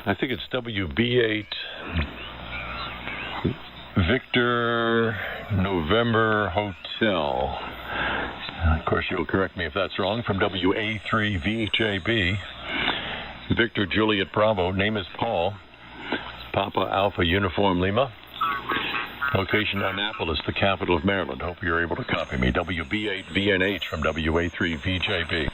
I think it's WB8 Victor November Hotel. Of course, you'll correct me if that's wrong. From WA3 VJB, Victor Juliet Bravo. Name is Paul. Papa Alpha Uniform Lima. Location Annapolis, the capital of Maryland. Hope you're able to copy me. WB8 VNH from WA3 VJB.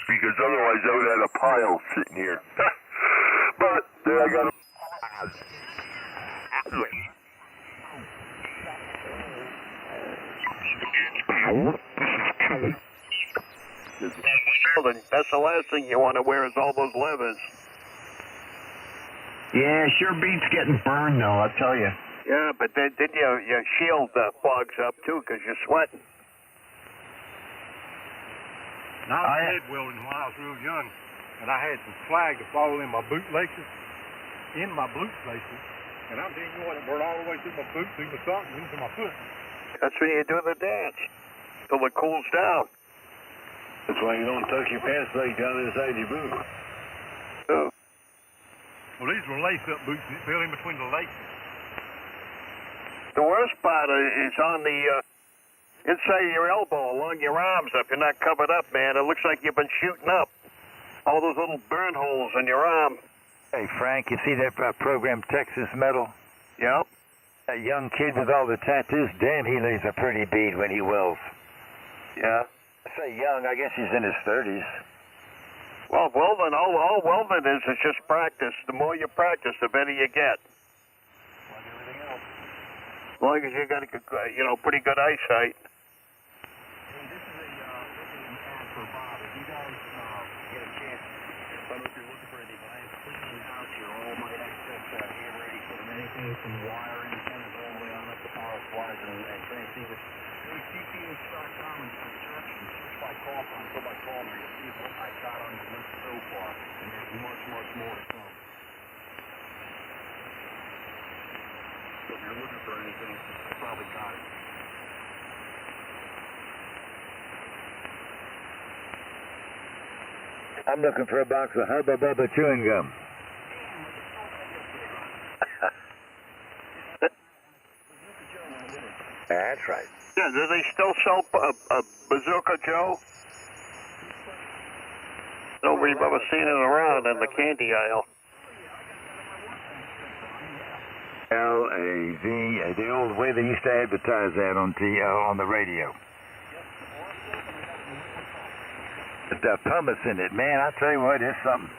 Because otherwise I would have had a pile sitting here. But then I got that's the last thing you want to wear is all those levers. Yeah, sure beats getting burned though, I'll tell you. Yeah, but then your shield fogs up too because you're sweating. Now, I did welding when I was real young, and I had some slag to fall in my boot laces, and I'm telling you what, it burned all the way through my boot, through my sock, and into my foot. That's when you do the dance, till it cools down. That's why you don't tuck your pants leg down inside your boot. Oh. Well, these were lace-up boots, and it fell in between the laces. The worst part is on the inside of your elbow, along your arms up. You're not covered up, man. It looks like you've been shooting up. All those little burn holes in your arm. Hey, Frank, you see that program Texas Metal? Yep. That young kid with all the tattoos, damn, he lays a pretty bead when he welds. Yeah. I say young, I guess he's in his 30s. Well, welding, all welding is just practice. The more you practice, the better you get. Like everything else. As long as you got, pretty good eyesight. Some wiring kind of all the way on up the power supplies and transceivers. CPH.com and construction, search by call sign, go by call me. You'll see what I got on the list so far, and there's much, much more to come. So if you're looking for anything, you probably got it. I'm looking for a box of Hubba Bubba chewing gum. That's right. Yeah, do they still sell Bazooka Joe? Nobody's ever seen it around in the candy aisle. L-A-V, the old way they used to advertise that on the radio. The pumice in it, man, I tell you what, it's something.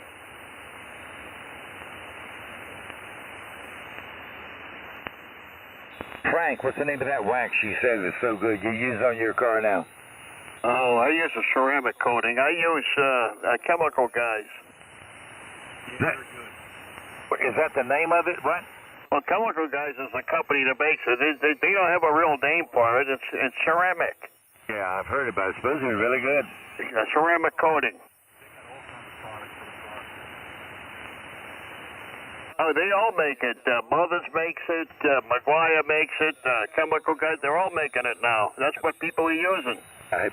Frank, what's the name of that wax you said is so good you use on your car now? Oh, I use a ceramic coating. I use chemical guys. Is that the name of it? What? Well, Chemical Guys is the company that makes it. They don't have a real name for it. It's ceramic. Yeah, I've heard about it. It's supposed to be really good. A ceramic coating. Oh, they all make it. Mothers makes it. McGuire makes it. Chemical Guys, they're all making it now. That's what people are using.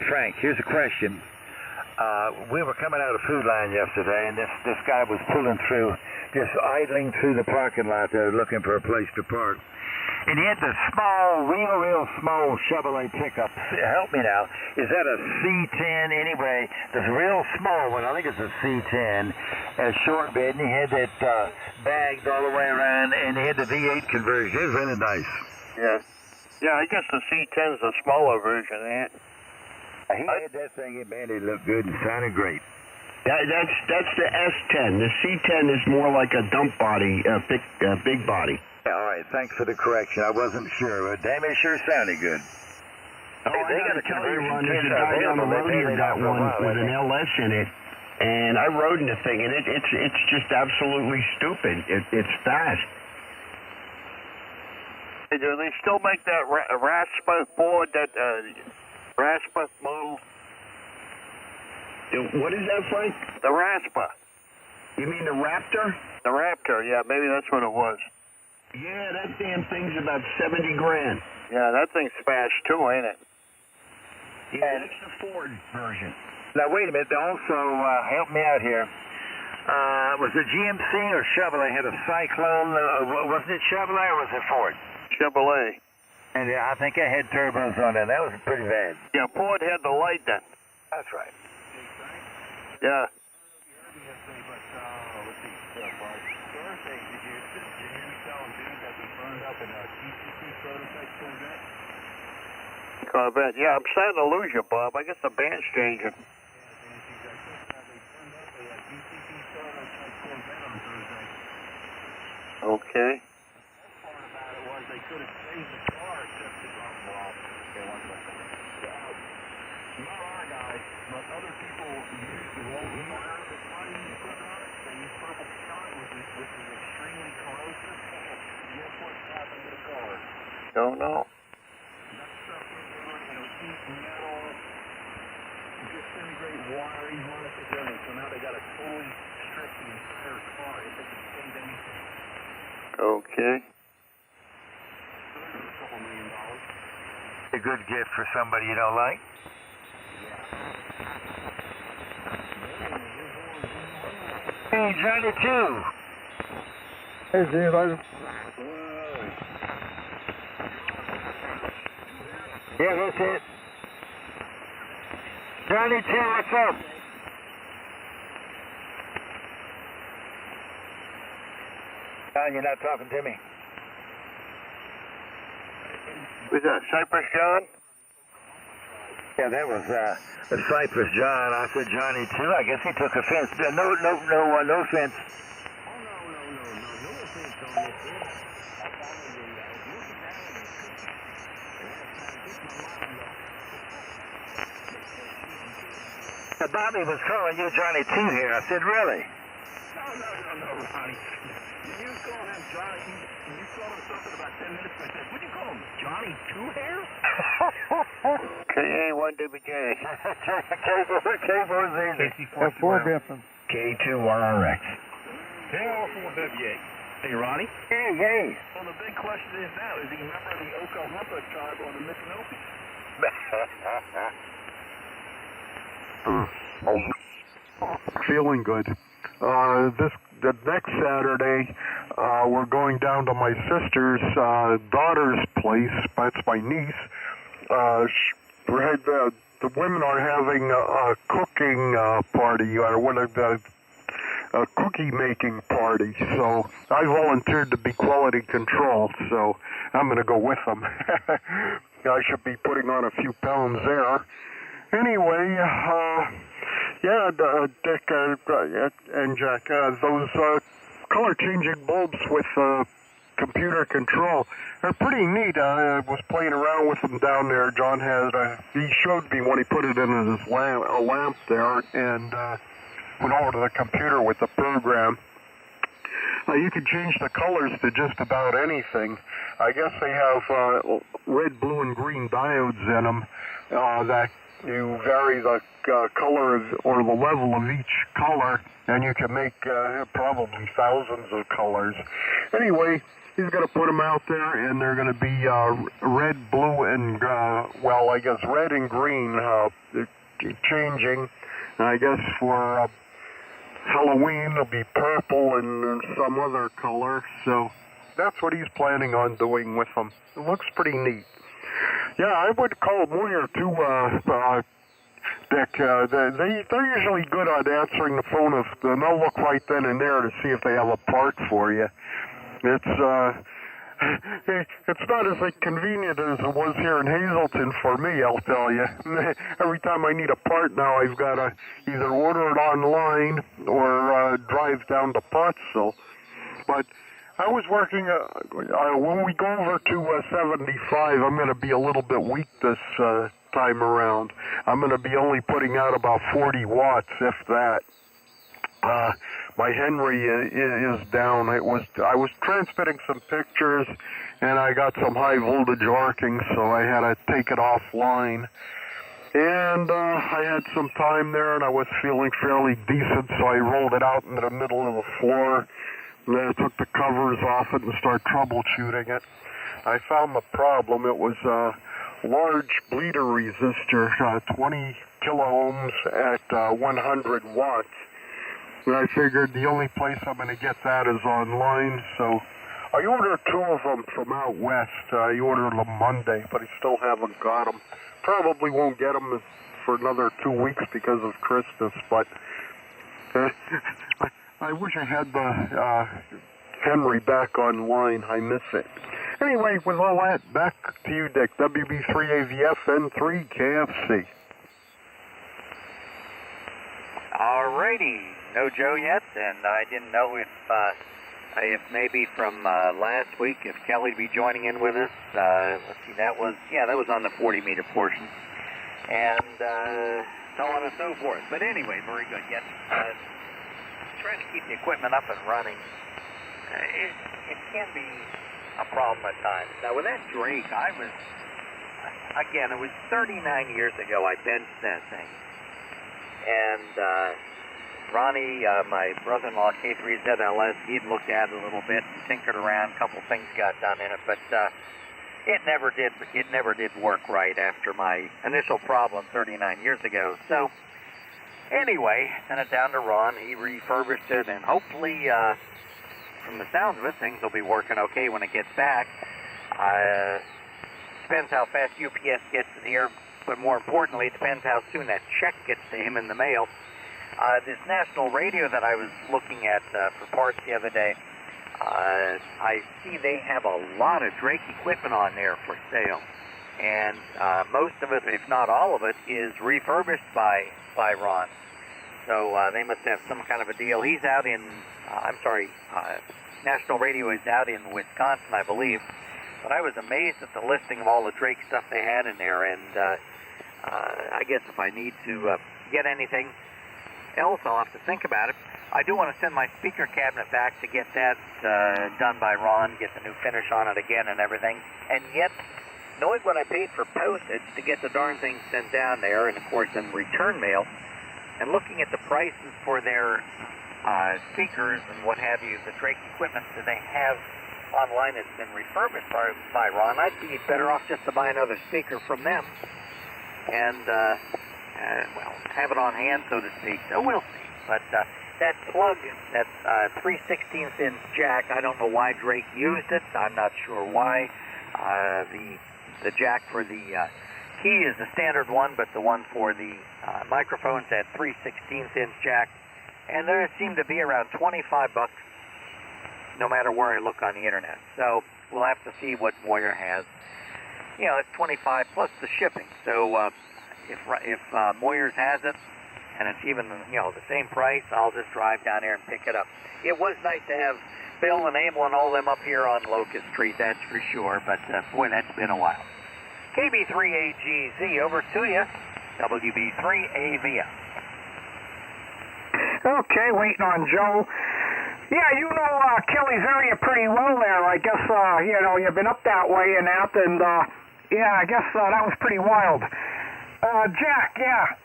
Frank, here's a question. We were coming out of Food Line yesterday, and this guy was pulling through, just idling through the parking lot there looking for a place to park. And he had this small, real small Chevrolet pickup. Help me now. Is that a C10 anyway? This real small one, I think it's a C10, a short bed, and he had that bagged all the way around, and he had the V8 conversion. It was really nice. Yeah. Yeah, I guess the C10's a smaller version, ain't it? He had that thing in, man. It looked good and sounded great. That's the S10. The C10 is more like a dump body, big body. Yeah, all right, thanks for the correction. I wasn't sure, but damn, it sure sounded good. Oh, I got to tell you, Ron, there's a guy down the road here got one with an LS in it, And I rode in the thing, and it's just absolutely stupid. It's fast. Hey, do they still make that RASPA board, that RASPA model? What is that, Frank? The RASPA. You mean the Raptor? The Raptor, yeah, maybe that's what it was. Yeah, that damn thing's about 70 grand. Yeah, that thing's fast too, ain't it? Yeah, that's the Ford version. Now, wait a minute. Also, help me out here. Was it GMC or Chevrolet had a Cyclone? Was it Chevrolet or was it Ford? Chevrolet. And I think I had turbos on it. That was pretty bad. Yeah, Ford had the Lightning. That's right. Yeah. Corvette. Yeah, I'm starting to lose you, Bob. I guess the band's changing. Okay. Don't know. Okay. A good gift for somebody you don't like. Hey, Johnny 2. Hey, Steve, Yeah, that's it. Johnny 2, what's up? John, you're not talking to me. Was that Cypress John? Yeah, that was the Cypress John. I said Johnny 2. I guess he took offense. No offense. Bobby was calling you Johnny 2 here. I said, really? No, Ronnie. You call him Johnny. You called him something about 10 minutes ago. I said, what'd you call him? Johnny 2 Hair? KA1WJ. F4 Griffin. K2RRX. KR4WA. Hey, Ronnie? Hey. Well, the big question is now, is he a member of the Oklahoma tribe or the Micanopy? Feeling good. The next Saturday, we're going down to my sister's daughter's place. That's my niece. The women are having a cooking party, or a cookie making party. So I volunteered to be quality control. So I'm going to go with them. I should be putting on a few pounds there. Anyway, Dick and Jack, those color-changing bulbs with computer control are pretty neat. I was playing around with them down there. John he showed me when he put it in his lamp there, and went over to the computer with the program. You can change the colors to just about anything. I guess they have red, blue, and green diodes in them that you vary the color or the level of each color, and you can make probably thousands of colors. Anyway, he's going to put them out there, and they're going to be red, blue, and, I guess red and green changing. And I guess for Halloween, it'll be purple and some other color. So that's what he's planning on doing with them. It looks pretty neat. Yeah, I would call one or two, Dick. They're usually good at answering the phone, and they'll look right then and there to see if they have a part for you. It's not as convenient as it was here in Hazleton for me, I'll tell you. Every time I need a part now, I've got to either order it online or drive down to Pottsville. But I was working, when we go over to 75, I'm going to be a little bit weak this time around. I'm going to be only putting out about 40 watts, if that. My Henry is down. I was transmitting some pictures, and I got some high voltage arcing, so I had to take it offline. And I had some time there, and I was feeling fairly decent, so I rolled it out into the middle of the floor. And then I took the covers off it and started troubleshooting it. I found the problem. It was a large bleeder resistor, 20 kiloohms at 100 watts. And I figured the only place I'm going to get that is online, so I ordered 2 of them from out west. I ordered them Monday, but I still haven't got them. Probably won't get them for another 2 weeks because of Christmas, but I wish I had the Henry back online. I miss it. Anyway, with all that, back to you, Dick. WB3AVF N3 KFC. Alrighty. No Joe yet, and I didn't know if maybe from last week, if Kelly would be joining in with us. Let's see, that was on the 40-meter portion, and so on and so forth. But anyway, very good. Yes, trying to keep the equipment up and running, it can be a problem at times. Now, with that Drake, it was 39 years ago I benched that thing, and Ronnie, my brother-in-law, K3ZLS, he'd looked at it a little bit and tinkered around. A couple things got done in it, but it never did work right after my initial problem 39 years ago. So anyway, sent it down to Ron. He refurbished it, and hopefully, from the sounds of it, things will be working okay when it gets back. Depends how fast UPS gets it here, but more importantly, it depends how soon that check gets to him in the mail. This national radio that I was looking at for parts the other day, I see they have a lot of Drake equipment on there for sale. And most of it, if not all of it, is refurbished by Ron. So they must have some kind of a deal. He's out in, National Radio is out in Wisconsin, I believe. But I was amazed at the listing of all the Drake stuff they had in there. And I guess if I need to get anything else, I'll have to think about it. I do want to send my speaker cabinet back to get that done by Ron, get the new finish on it again and everything. And yet, knowing what I paid for postage to get the darn thing sent down there, and of course in return mail, and looking at the prices for their speakers and what have you, the Drake equipment that they have online that's been refurbished by Ron, I'd be better off just to buy another speaker from them and, have it on hand, so to speak. So we'll see. But that plug, that 3/16 inch jack, I don't know why Drake used it. I'm not sure why. The jack for the key is the standard one, but the one for the microphone's that 3/16 inch jack. And there seem to be around $25 no matter where I look on the internet. So we'll have to see what Moyer has. You know, it's $25 plus the shipping. So if Moyers has it, and it's even, the same price, I'll just drive down there and pick it up. It was nice to have Bill and Abel and all them up here on Locust Street, that's for sure, but boy, that's been a while. KB3AGZ, over to you. WB3AVF. Okay, waiting on Joe. Yeah, you know Kelly's area pretty well there. I guess, you've been up that way and out, and, I guess that was pretty wild. Jack,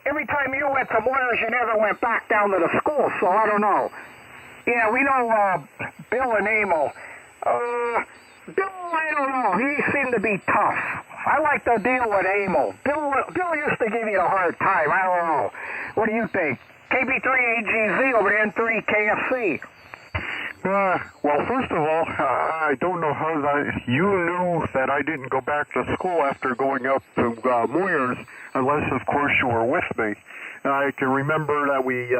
every time you went to Moyers, you never went back down to the school, so I don't know. Yeah, we know Bill and Emil. Bill, I don't know. He seemed to be tough. I like the deal with Emil. Bill used to give you a hard time. I don't know. What do you think? KB3AGZ over to N3 KFC. Well, first of all, I don't know how you knew that I didn't go back to school after going up to Moyers, unless, of course, you were with me. I can remember that we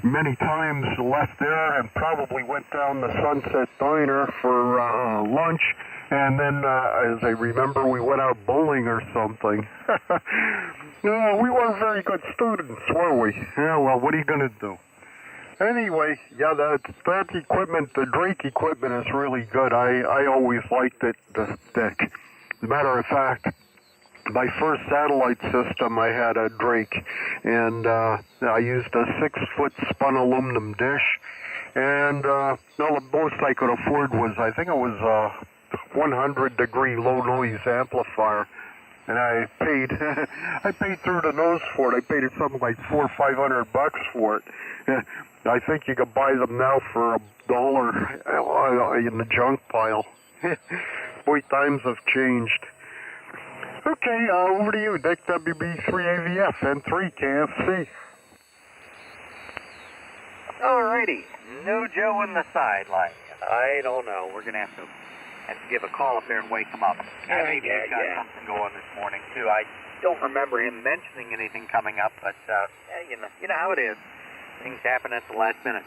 many times left there and probably went down the Sunset Diner for lunch, and then, as I remember, we went out bowling or something. We weren't very good students, were we? Yeah, well, what are you going to do? Anyway, that equipment, the Drake equipment is really good. I always liked it, the stick. As a matter of fact, my first satellite system, I had a Drake, and I used a 6-foot spun aluminum dish, and no, the most I could afford was, I think it was a 100-degree low-noise amplifier, and I paid through the nose for it. I paid something like $400 or $500 for it. I think you could buy them now for $1 in the junk pile. Boy, times have changed. Okay, over to you, Dick. WB3AVF N3 KFC. Alrighty, no Joe in the sideline. I don't know. We're gonna have to give a call up there and wake him up. Maybe he's got something going this morning too. I don't remember him mentioning anything coming up, but you know how it is. Things happen at the last minute.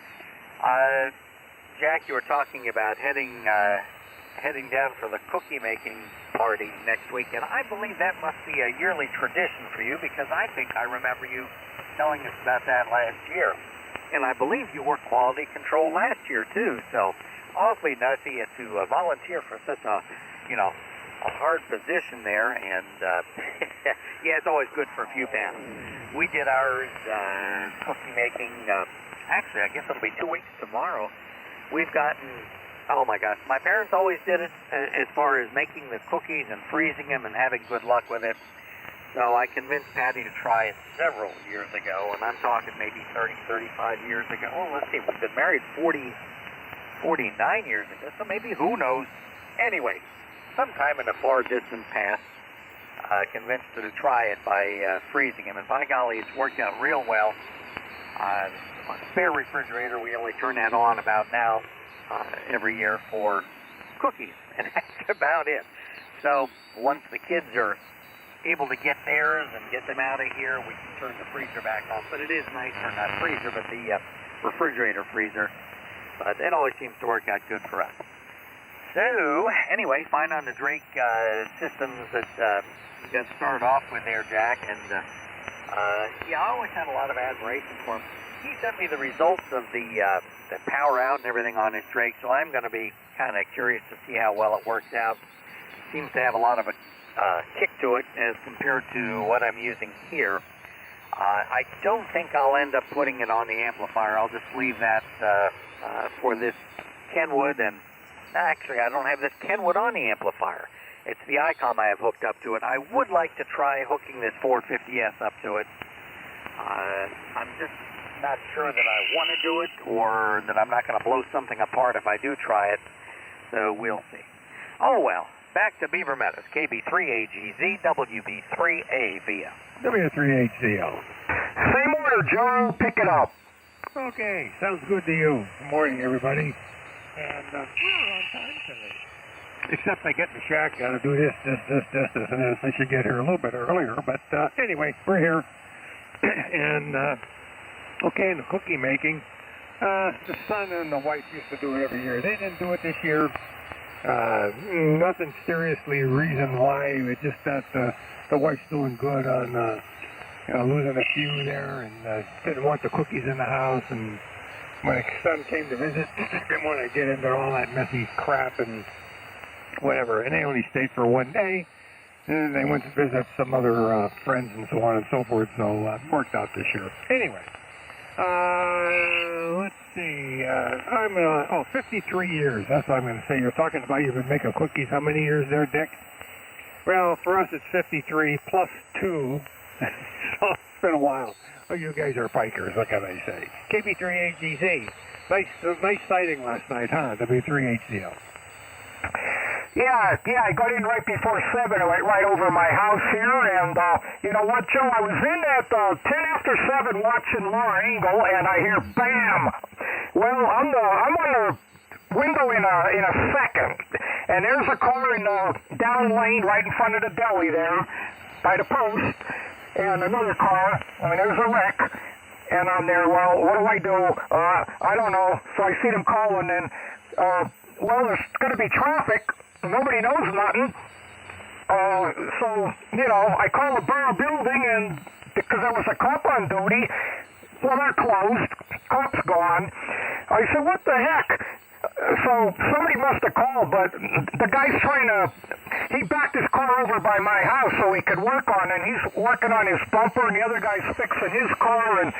Jack, you were talking about heading down for the cookie making party next week, and I believe that must be a yearly tradition for you, because I think I remember you telling us about that last year. And I believe you were quality control last year too, so awfully nice of you to volunteer for such a hard position there, and yeah, it's always good for a few pounds. We did ours cookie making, actually I guess it'll be 2 weeks tomorrow. We've gotten, oh my gosh, my parents always did it as far as making the cookies and freezing them and having good luck with it. So I convinced Patty to try it several years ago, and I'm talking maybe 30, 35 years ago. Oh, let's see, we've been married 49 years ago, so maybe, who knows. Anyway, sometime in the far distant past, convinced her to try it by freezing them, and by golly, it's worked out real well. On a spare refrigerator, we only turn that on about now every year for cookies, and that's about it. So once the kids are able to get theirs and get them out of here, we can turn the freezer back on. But it is nicer, not freezer, but the refrigerator freezer. But it always seems to work out good for us. So, anyway, fine on the Drake systems that we got started off with there, Jack. And, yeah, I always had a lot of admiration for him. He sent me the results of the power out and everything on his Drake, so I'm going to be kind of curious to see how well it works out. Seems to have a lot of a kick to it as compared to what I'm using here. I don't think I'll end up putting it on the amplifier. I'll just leave that for this Kenwood, and actually I don't have this Kenwood on the amplifier. It's the ICOM I have hooked up to it. I would like to try hooking this 450S up to it. I'm just not sure that I want to do it, or that I'm not going to blow something apart if I do try it, so we'll see. Oh well, back to Beaver Meadows, KB3AGZ, WB3AVF. W3HCL. Same order, Joe. Pick it up. Okay, sounds good to you. Good morning, everybody. And we're on time today. Except I get in the shack, got to do this, and this. I should get here a little bit earlier, but anyway, we're here. And, okay, in the cookie making, the son and the wife used to do it every year. They didn't do it this year. Nothing seriously reason why. It's just that the wife's doing good on losing a few there, and didn't want the cookies in the house. And when the son came to visit, didn't want to get into all that messy crap and whatever. And they only stayed for one day, and they went to visit some other friends and so on and so forth. So it worked out this year. Anyway, let's see. I'm 53 years. That's what I'm going to say. You're talking about you've been making cookies. How many years there, Dick? Well, for us, it's 53 plus 2. So it's been a while. Oh, you guys are bikers. What can I say? KB3HGZ. Nice sighting last night, huh? W3HCL. Yeah, I got in right before 7. I went right over my house here, and you know what, Joe? I was in at 10 after 7 watching Laura Engel, and I hear bam. Well, I'm on the window in a second, and there's a car in the down lane right in front of the deli there by the post, and another car. I mean, there's a wreck, and I'm there. Well, what do I do? I don't know. So I see them calling, and well, there's going to be traffic. Nobody knows nothing. So, you know, I call the borough building, and because there was a cop on duty, well, they're closed. Cop's gone. I said, what the heck? So somebody must have called, but the guy's he backed his car over by my house so he could work on it. He's working on his bumper, and the other guy's fixing his car, and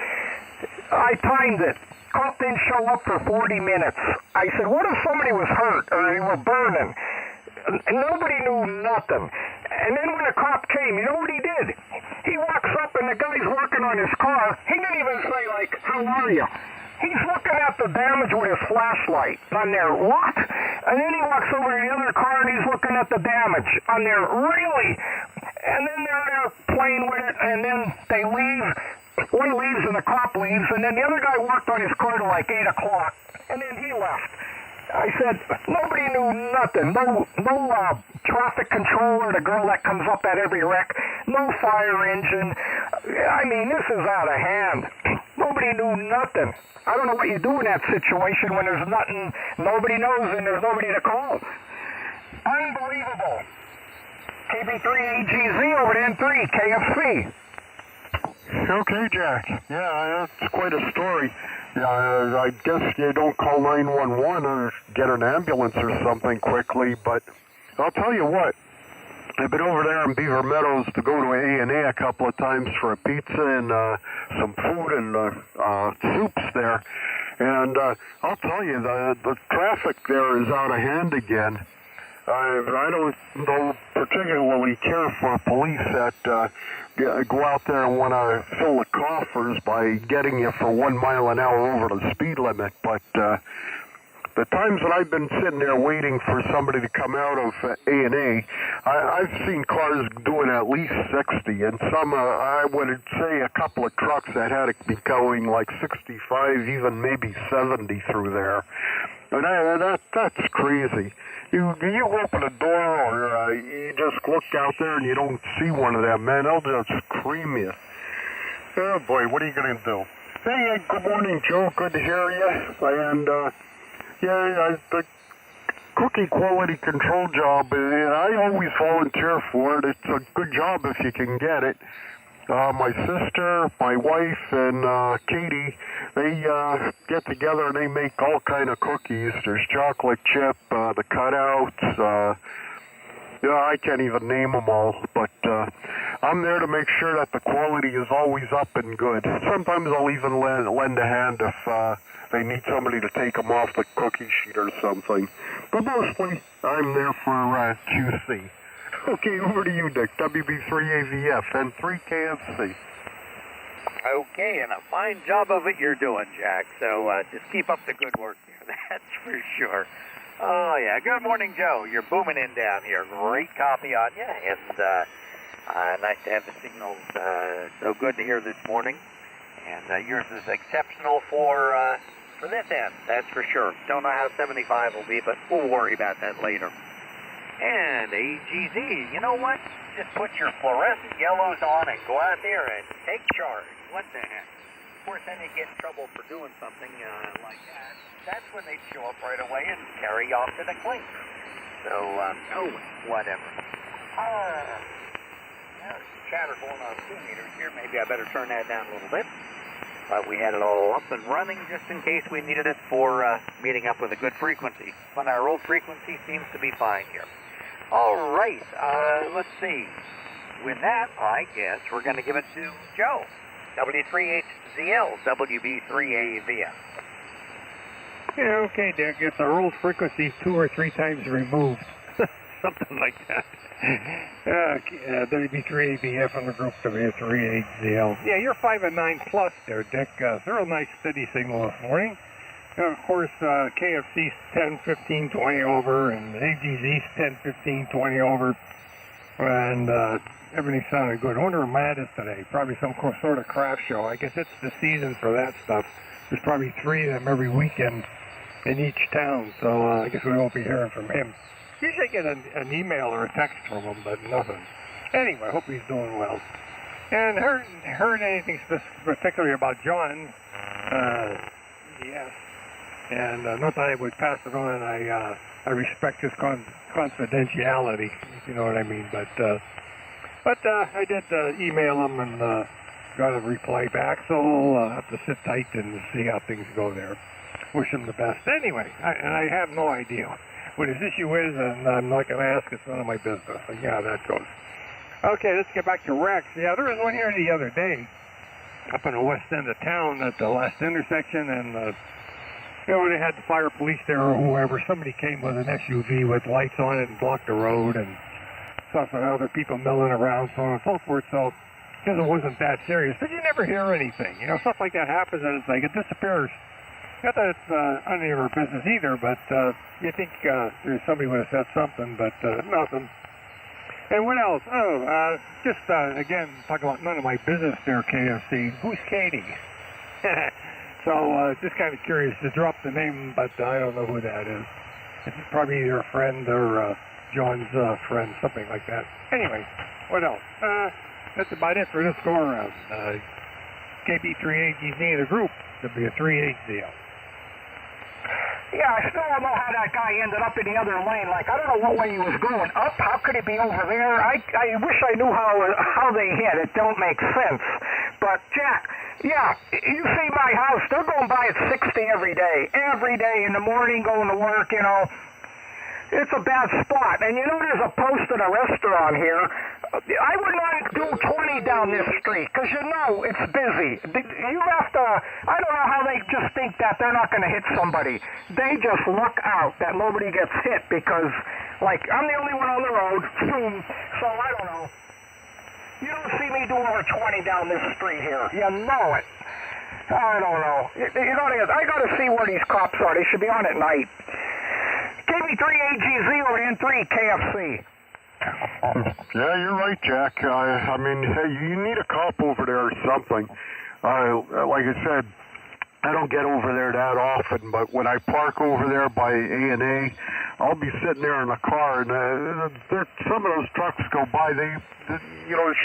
I timed it. Cop didn't show up for 40 minutes. I said, what if somebody was hurt or they were burning? And nobody knew nothing. And then when the cop came, you know what he did? He walks up and the guy's working on his car. He didn't even say, like, how are you? He's looking at the damage with his flashlight on there. What? And then he walks over to the other car and he's looking at the damage on there. Really? And then they're there playing with it, and then they leave. One leaves and the cop leaves, and then the other guy worked on his car till like 8 o'clock, and then he left. I said, nobody knew nothing. No traffic controller, the girl that comes up at every wreck. No fire engine. I mean, this is out of hand. Nobody knew nothing. I don't know what you do in that situation when there's nothing, nobody knows, and there's nobody to call. Unbelievable. KB3AGZ over to N3, KFC. Okay, Jack. Yeah, that's quite a story. I guess you don't call 911 or get an ambulance or something quickly, but I'll tell you what. I've been over there in Beaver Meadows to go to A&A a couple of times for a pizza and some food and soups there. And I'll tell you, the traffic there is out of hand again. I don't particularly care for police that go out there and want to fill the coffers by getting you for 1 mile an hour over the speed limit, but the times that I've been sitting there waiting for somebody to come out of A&A, I've seen cars doing at least 60, and some, I would say a couple of trucks that had to be going like 65, even maybe 70 through there. And that's crazy. You open a door or you just look out there and you don't see one of them, man, they'll just cream you. Oh boy, what are you going to do? Hey, good morning, Joe. Good to hear you. And, the cookie quality control job, I always volunteer for it. It's a good job if you can get it. My sister, my wife, and Katie, they get together and they make all kind of cookies. There's chocolate chip, the cutouts, I can't even name them all, but I'm there to make sure that the quality is always up and good. Sometimes I'll even lend a hand if they need somebody to take them off the cookie sheet or something. But mostly, I'm there for QC. Okay, over to you, Dick. WB3AVF and 3KFC. Okay, and a fine job of it you're doing, Jack. So just keep up the good work there, that's for sure. Oh, yeah. Good morning, Joe. You're booming in down here. Great copy on you, and nice to have the signals so good to hear this morning. And yours is exceptional for this end, that's for sure. Don't know how 75 will be, but we'll worry about that later. And AGZ, you know what? Just put your fluorescent yellows on and go out there and take charge. What the heck? Of course, then you get in trouble for doing something like that. That's when they show up right away and carry you off to the clink. So, whatever. There's chatter going on 2 meters here. Maybe I better turn that down a little bit. But we had it all up and running just in case we needed it for meeting up with a good frequency. But our old frequency seems to be fine here. All right, let's see. With that, I guess we're going to give it to Joe. W3HZL, WB3AVF. Yeah, okay, Dick. If our old frequency is 2 or 3 times removed, something like that. WB3AVF on the group W3HZL. Yeah, you're 5 and 9 plus there, Dick. Real nice steady signal this morning. Of course, KFC's 10, 15, 20 over, and AGZ's 10, 15, 20 over, and everything sounded good. I wonder where Matt is today. Probably some sort of craft show. I guess it's the season for that stuff. There's probably 3 of them every weekend in each town, so I guess we won't be hearing from him. Usually I get an email or a text from him, but nothing. Anyway, I hope he's doing well. And heard anything particularly about John? Yes. And not that I would pass it on. I respect his confidentiality, if you know what I mean. But I did email him and got a reply back, so I'll have to sit tight and see how things go there. Wish him the best. Anyway, I have no idea what his issue is, and I'm not going to ask. It's none of my business. So yeah, that goes. Okay, let's get back to wrecks. Yeah, there was one here the other day up in the west end of town at the last intersection, and they had the fire police there or whoever. Somebody came with an SUV with lights on it and blocked the road, and stuff, and other people milling around, so on and so forth. So, because it wasn't that serious, but you never hear anything. Stuff like that happens, and it's like it disappears. Not that it's none of your business either, but you think somebody would have said something, but nothing. And what else? Oh, just again, talking about none of my business there, KFC. Who's Katie? So, just kind of curious to drop the name, but I don't know who that is. It's probably either a friend or John's friend, something like that. Anyway, what else? That's about it for this go-around. KB3AGZ, the group, W380. Yeah, I still don't know how that guy ended up in the other lane. Like, I don't know what way he was going. Up? How could he be over there? I wish I knew how they hit. It don't make sense. But, Jack, yeah, you see my house. They're going by at 60 every day. Every day in the morning going to work, It's a bad spot. And there's a post at a restaurant here. I would not do 20 down this street because it's busy. You have to, I don't know how they just think that they're not going to hit somebody. They just look out that nobody gets hit because, I'm the only one on the road. So I don't know. You don't see me do over 20 down this street here. You know it. I don't know. I got to see where these cops are. They should be on at night. KB3AGZ over N3 KFC. Yeah, you're right, Jack. I mean, hey, you need a cop over there or something. Like I said, I don't get over there that often, but when I park over there by A&A, I'll be sitting there in the car, and some of those trucks go by. It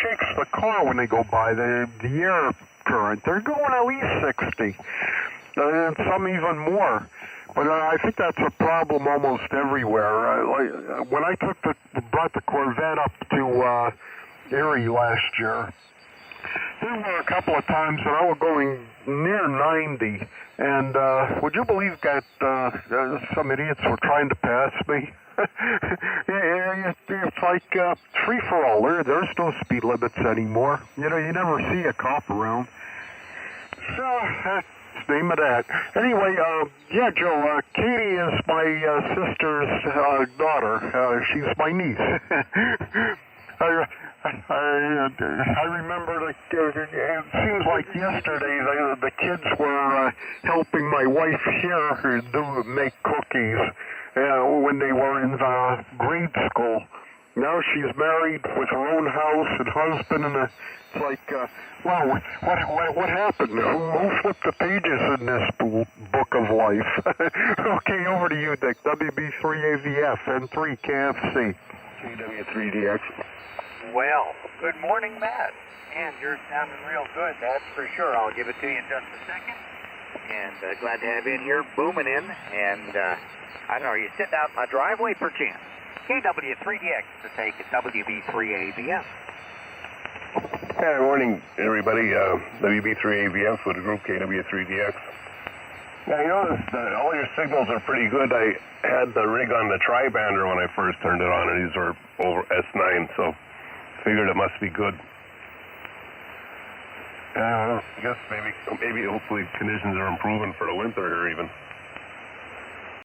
shakes the car when they go by. The air current, they're going at least 60, and some even more. But I think that's a problem almost everywhere. When I brought the Corvette up to Erie last year, there were a couple of times that I was going near 90, and would you believe that some idiots were trying to pass me? It's like free-for-all. There's no speed limits anymore. You never see a cop around. So that's the name of that. Anyway, yeah, Joe, Katie is my sister's daughter. She's my niece. I remember it seems like yesterday the kids were helping my wife here make cookies when they were in grade school. Now she's married with her own house and husband, and it's like, wow, what happened? Who flipped the pages in this book of life? Okay, over to you, Dick. WB3AVF, N3 KFC. KW3 DX. Well, good morning, Matt. And you're sounding real good, that's for sure. I'll give it to you in just a second. And glad to have you in here, booming in. And I don't know, are you sitting out in my driveway perchance? KW3DX to take at WB3AVF. Hey, good morning, everybody. WB3AVF with the group KW3DX. Now, you notice all your signals are pretty good. I had the rig on the tri-bander when I first turned it on, and these were over S9, so figured it must be good. I guess maybe hopefully conditions are improving for the winter here even.